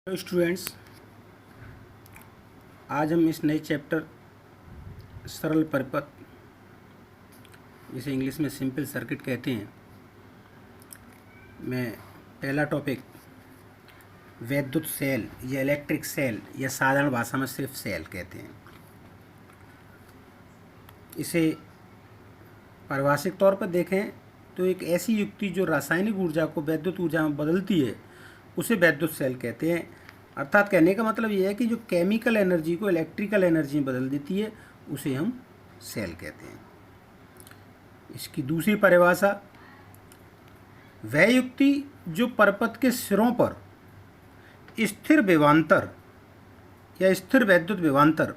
Hello students, आज हम इस नए चैप्टर सरल परिपथ, जिसे इंग्लिश में सिंपल सर्किट कहते हैं, में पहला टॉपिक वैद्युत सेल या इलेक्ट्रिक सेल या साधारण भाषा में सिर्फ सेल कहते हैं। इसे पारिभाषिक तौर पर देखें तो एक ऐसी युक्ति जो रासायनिक ऊर्जा को वैद्युत ऊर्जा में बदलती है उसे वैद्युत सेल कहते हैं। अर्थात कहने का मतलब यह है कि जो केमिकल एनर्जी को इलेक्ट्रिकल एनर्जी में बदल देती है उसे हम सेल कहते हैं। इसकी दूसरी परिभाषा, वह युक्ति जो परिपथ के सिरों पर स्थिर विभवांतर या स्थिर वैद्युत विभवांतर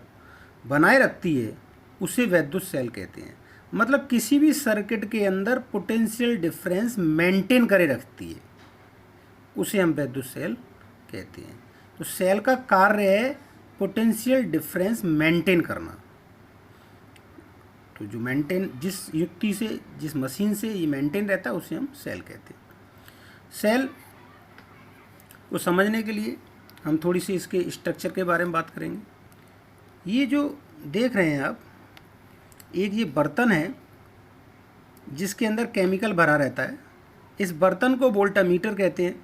बनाए रखती है उसे वैद्युत सेल कहते हैं। मतलब किसी भी सर्किट के अंदर पोटेंशियल डिफरेंस मेंटेन करे रखती है, उसे हम वैद्युत सेल कहते हैं। तो सेल का कार्य है पोटेंशियल डिफरेंस मेंटेन करना। तो जो मेंटेन, जिस युक्ति से, जिस मशीन से ये मेंटेन रहता है उसे हम सेल कहते हैं। सेल को समझने के लिए हम थोड़ी सी इसके स्ट्रक्चर के बारे में बात करेंगे। ये जो देख रहे हैं आप, एक ये बर्तन है जिसके अंदर केमिकल भरा रहता है। इस बर्तन को वोल्टामीटर कहते हैं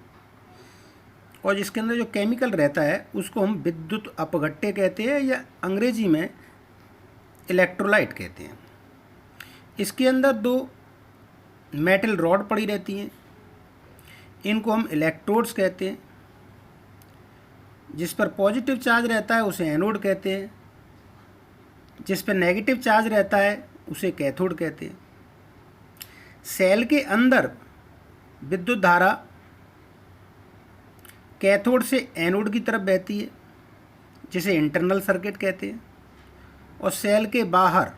और जिसके अंदर जो केमिकल रहता है उसको हम विद्युत अपघट्य कहते हैं या अंग्रेजी में इलेक्ट्रोलाइट कहते हैं। इसके अंदर दो मेटल रॉड पड़ी रहती हैं, इनको हम इलेक्ट्रोड्स कहते हैं। जिस पर पॉजिटिव चार्ज रहता है उसे एनोड कहते हैं, जिस पर नेगेटिव चार्ज रहता है उसे कैथोड कहते हैं। सेल के अंदर विद्युत धारा कैथोड से एनोड की तरफ बहती है, जिसे इंटरनल सर्किट कहते हैं, और सेल के बाहर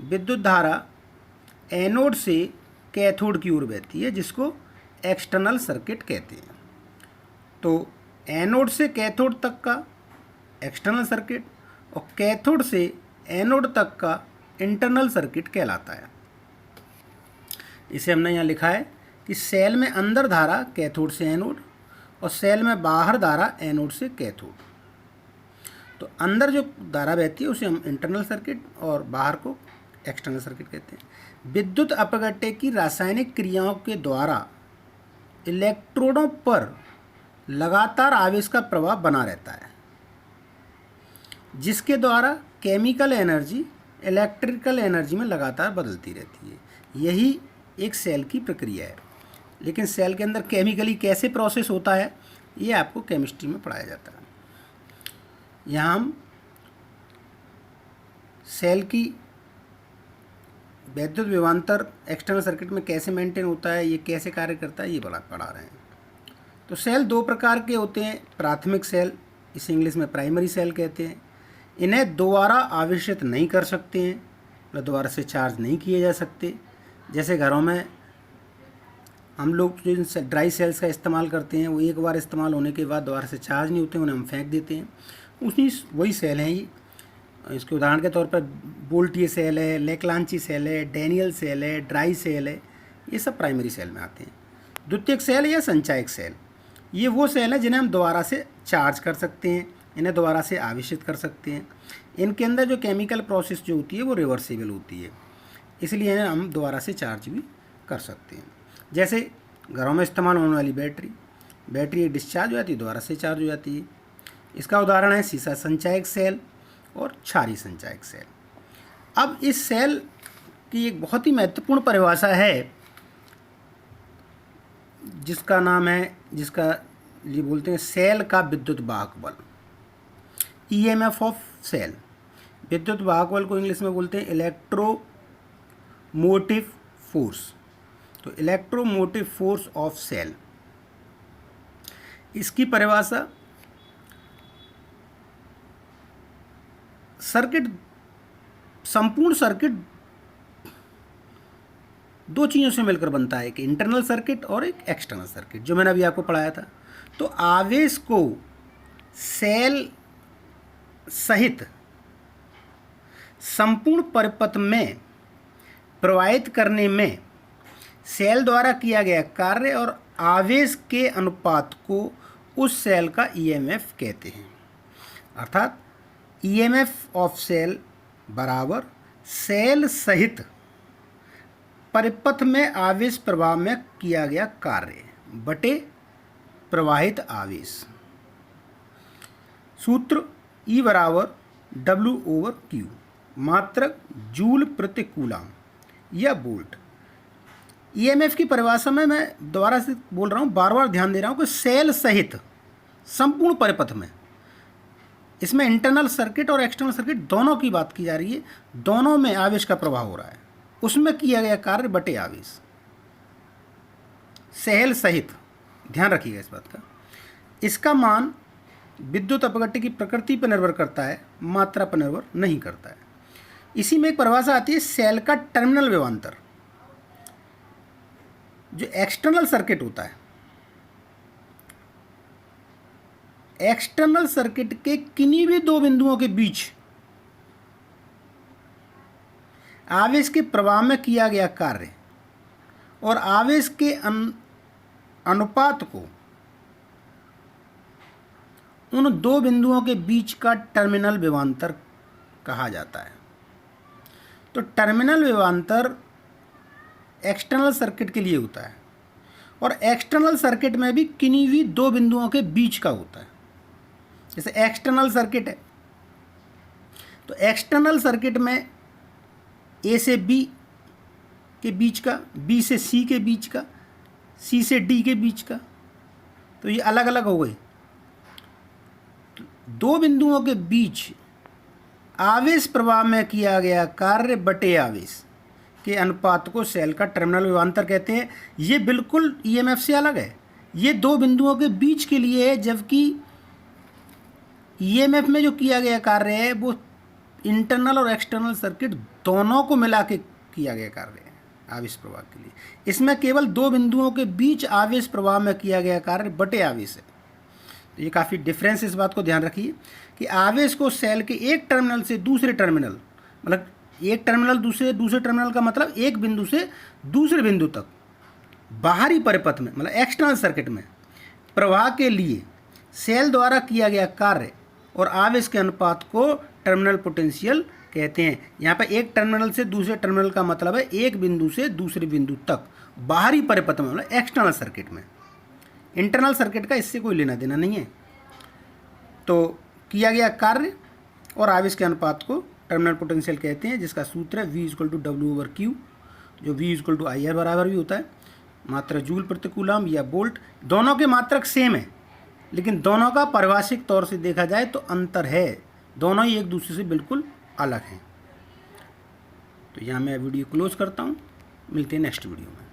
विद्युत धारा एनोड से कैथोड की ओर बहती है, जिसको एक्सटर्नल सर्किट कहते हैं। तो एनोड से कैथोड तक का एक्सटर्नल सर्किट और कैथोड से एनोड तक का इंटरनल सर्किट कहलाता है। इसे हमने यहाँ लिखा है कि सेल में अंदर धारा कैथोड से एनोड और सेल में बाहर धारा एनोड से कैथोड। तो अंदर जो धारा बहती है उसे हम इंटरनल सर्किट और बाहर को एक्सटर्नल सर्किट कहते हैं। विद्युत अपघट्य की रासायनिक क्रियाओं के द्वारा इलेक्ट्रोडों पर लगातार आवेश का प्रभाव बना रहता है, जिसके द्वारा केमिकल एनर्जी इलेक्ट्रिकल एनर्जी में लगातार बदलती रहती है। यही एक सेल की प्रक्रिया है। लेकिन सेल के अंदर केमिकली कैसे प्रोसेस होता है ये आपको केमिस्ट्री में पढ़ाया जाता है। यहाँ हम सेल की वैद्युत विभवांतर एक्सटर्नल सर्किट में कैसे मेंटेन होता है, ये कैसे कार्य करता है, ये पढ़ा रहे हैं। तो सेल दो प्रकार के होते हैं। प्राथमिक सेल, इसे इंग्लिश में प्राइमरी सेल कहते हैं। इन्हें दोबारा आवेशित नहीं कर सकते हैं, मतलब दोबारा से चार्ज नहीं किए जा सकते। जैसे घरों में हम लोग जो ड्राई सेल्स का इस्तेमाल करते हैं, वो एक बार इस्तेमाल होने के बाद दोबारा से चार्ज नहीं होते, उन्हें हम फेंक देते हैं। वही सेल हैं ये। इसके उदाहरण के तौर पर बोल्टियर सेल है, लेक्लांची सेल है, डैनियल सेल है, ड्राई सेल है, ये सब प्राइमरी सेल में आते हैं। द्वितीयक सेल या संचायक सेल, ये वो सेल हैं जिन्हें हम दोबारा से चार्ज कर सकते हैं, इन्हें दोबारा से आवेशित कर सकते हैं। इनके अंदर जो केमिकल प्रोसेस जो होती है वो रिवर्सिबल होती है, इसलिए इन्हें हम दोबारा से चार्ज भी कर सकते हैं। जैसे घरों में इस्तेमाल होने वाली बैटरी डिस्चार्ज हो जाती है, दोबारा से चार्ज हो जाती है। इसका उदाहरण है सीसा संचायक सेल और क्षारीय संचायक सेल। अब इस सेल की एक बहुत ही महत्वपूर्ण परिभाषा है जिसका नाम है, जिसका ये बोलते हैं सेल का विद्युत वाहक बल, ईएमएफ ऑफ सेल। विद्युत वाहक बल को इंग्लिश में बोलते हैं इलेक्ट्रोमोटिव फोर्स। तो इलेक्ट्रोमोटिव फोर्स ऑफ सेल, इसकी परिभाषा संपूर्ण सर्किट दो चीज़ों से मिलकर बनता है, एक इंटरनल सर्किट और एक एक्सटर्नल सर्किट, जो मैंने अभी आपको पढ़ाया था। तो आवेश को सेल सहित संपूर्ण परिपथ में प्रवाहित करने में सेल द्वारा किया गया कार्य और आवेश के अनुपात को उस सेल का ईएमएफ कहते हैं। अर्थात ईएमएफ ऑफ सेल बराबर सेल सहित परिपथ में आवेश प्रवाह में किया गया कार्य बटे प्रवाहित आवेश। सूत्र E बराबर W/Q, मात्रक जूल प्रति कूलाम या वोल्ट। ईएमएफ की परिभाषा में मैं दोबारा से बोल रहा हूँ, बार बार ध्यान दे रहा हूँ कि सेल सहित संपूर्ण परिपथ में, इसमें इंटरनल सर्किट और एक्सटर्नल सर्किट दोनों की बात की जा रही है, दोनों में आवेश का प्रवाह हो रहा है, उसमें किया गया कार्य बटे आवेश। सेल सहित, ध्यान रखिएगा इस बात का। इसका मान विद्युत अपघट्य की प्रकृति पर निर्भर करता है, मात्रा पर निर्भर नहीं करता है। इसी में एक परिभाषा आती है सेल का टर्मिनल विभवांतर। जो एक्सटर्नल सर्किट होता है, एक्सटर्नल सर्किट के किन्हीं भी दो बिंदुओं के बीच आवेश के प्रवाह में किया गया कार्य और आवेश के अनुपात को उन दो बिंदुओं के बीच का टर्मिनल विभवांतर कहा जाता है। तो टर्मिनल विभवांतर एक्सटर्नल सर्किट के लिए होता है और एक्सटर्नल सर्किट में भी किन्हीं भी दो बिंदुओं के बीच का होता है। जैसे एक्सटर्नल सर्किट है तो एक्सटर्नल सर्किट में ए से बी के बीच का, बी से सी के बीच का, सी से डी के बीच का, तो ये अलग अलग हो गए। दो बिंदुओं के बीच आवेश प्रवाह में किया गया कार्य बटे आवेश के अनुपात को सेल का टर्मिनल विभवांतर कहते हैं। ये बिल्कुल ईएमएफ से अलग है, ये दो बिंदुओं के बीच के लिए है, जबकि ईएमएफ में जो किया गया कार्य है वो इंटरनल और एक्सटर्नल सर्किट दोनों को मिला के किया गया कार्य है आवेश प्रवाह के लिए। इसमें केवल दो बिंदुओं के बीच आवेश प्रवाह में किया गया कार्य बटे आवेश है। तो ये काफ़ी डिफरेंस, इस बात को ध्यान रखिए कि आवेश को सेल के एक टर्मिनल से दूसरे टर्मिनल, मतलब एक टर्मिनल दूसरे टर्मिनल का मतलब एक बिंदु से दूसरे बिंदु तक बाहरी परिपथ में, मतलब एक्सटर्नल सर्किट में प्रवाह के लिए सेल द्वारा किया गया कार्य और आवेश के अनुपात को टर्मिनल पोटेंशियल कहते हैं। यहाँ पर एक टर्मिनल से दूसरे टर्मिनल का मतलब है एक बिंदु से दूसरे बिंदु तक बाहरी परिपथ में, मतलब एक्सटर्नल सर्किट में। इंटरनल सर्किट का इससे कोई लेना देना नहीं है। तो किया गया कार्य और आवेश के अनुपात को टर्मिनल पोटेंशियल कहते हैं, जिसका सूत्र है V/W/Q, जो V/IR बराबर भी होता है मात्रा जूल प्रति कूलाम या वोल्ट। दोनों के मात्रक सेम है, लेकिन दोनों का परिभाषिक तौर से देखा जाए तो अंतर है, दोनों ही एक दूसरे से बिल्कुल अलग हैं। तो यहाँ मैं वीडियो क्लोज करता हूँ, मिलते हैं नेक्स्ट वीडियो में।